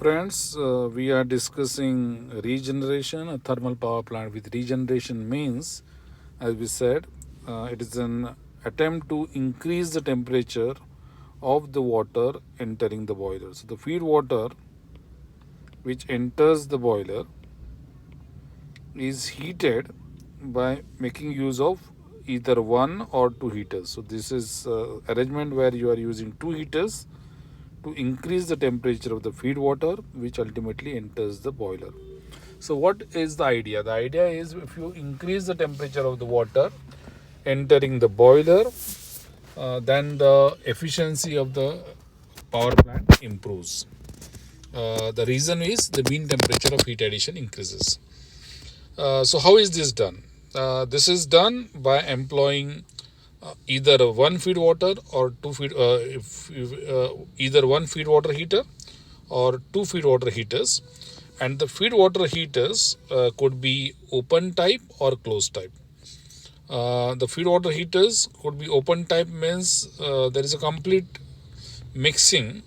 Friends, we are discussing regeneration. A thermal power plant with regeneration means, as we said, it is an attempt to increase the temperature of the water entering the boiler. So, the feed water which enters the boiler is heated by making use of either one or two heaters. So, this is arrangement where you are using two heaters to increase the temperature of the feed water, which ultimately enters the boiler. So what is the idea? The idea is, if you increase the temperature of the water entering the boiler, then the efficiency of the power plant improves. The reason is the mean temperature of heat addition increases. So how is this done? This is done by employing either one feed water or two feed either one feed water heater or two feed water heaters, and the feed water heaters could be open type or closed type. The feed water heaters could be open type, means there is a complete mixing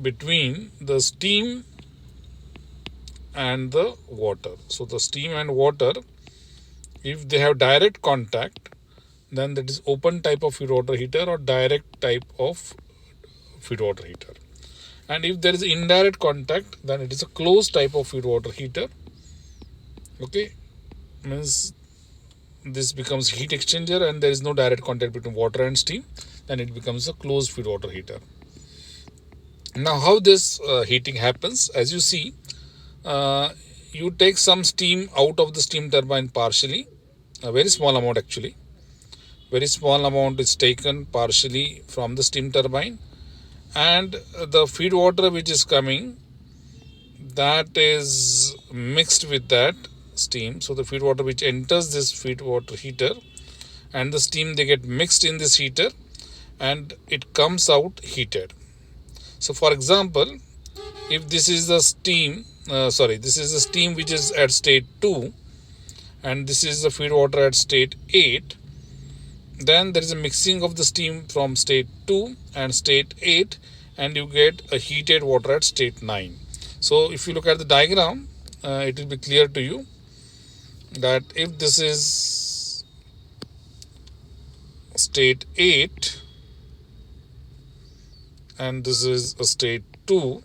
between the steam and the water. So the steam and water, if they have direct contact, then that is open type of feed water heater or direct type of feed water heater. And if there is indirect contact, then it is a closed type of feed water heater. Okay, means this becomes heat exchanger and there is no direct contact between water and steam, then it becomes a closed feed water heater. Now how this heating happens? As you see, you take some steam out of the steam turbine partially, a very small amount actually. Very small amount is taken partially from the steam turbine, and the feed water which is coming, that is mixed with that steam. So the feed water which enters this feed water heater and the steam, they get mixed in this heater and it comes out heated. So for example, if this is the steam, this is the steam which is at state 2 and this is the feed water at state 8, then there is a mixing of the steam from state 2 and state 8 and you get a heated water at state 9. So if you look at the diagram, it will be clear to you that if this is state 8 and this is a state 2,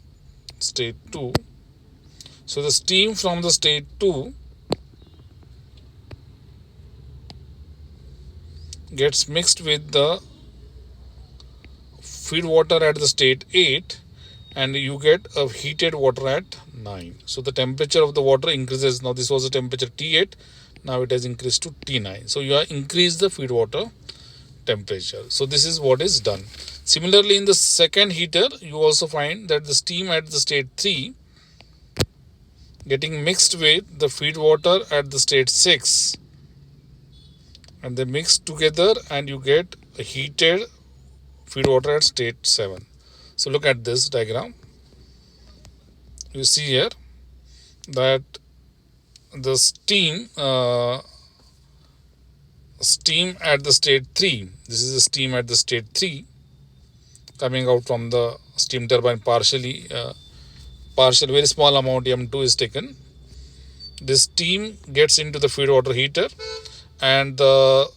so the steam from the state 2 gets mixed with the feed water at the state 8 and you get a heated water at 9. So the temperature of the water increases. Now this was the temperature T8, now it has increased to T9. So you have increased the feed water temperature. So this is what is done. Similarly, in the second heater, you also find that the steam at the state 3 getting mixed with the feed water at the state 6, and they mix together and you get a heated feed water at state 7. So look at this diagram. You see here that the steam at the state 3, this is the steam at the state 3 coming out from the steam turbine partially, very small amount M2 is taken. This steam gets into the feed water heater and the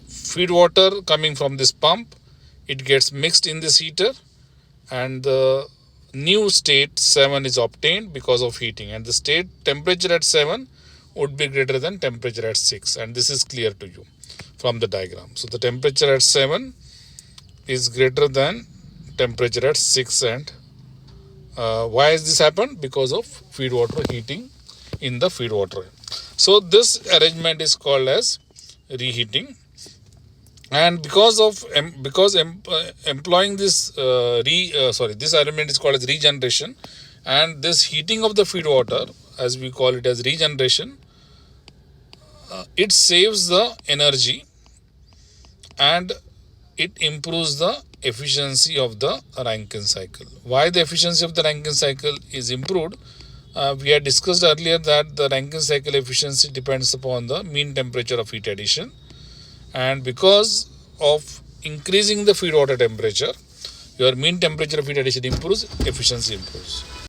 feed water coming from this pump, it gets mixed in this heater and the new state 7 is obtained because of heating, and the state temperature at 7 would be greater than temperature at 6, and this is clear to you from the diagram. So the temperature at 7 is greater than temperature at 6, and why has this happened? Because of feed water heating in the feed water. So this arrangement is called as reheating, and because employing this this arrangement is called as regeneration, and this heating of the feed water, as we call it as regeneration, it saves the energy and it improves the efficiency of the Rankine cycle. Why the efficiency of the Rankine cycle is improved? We had discussed earlier that the Rankine cycle efficiency depends upon the mean temperature of heat addition, and because of increasing the feed water temperature, your mean temperature of heat addition improves, efficiency improves.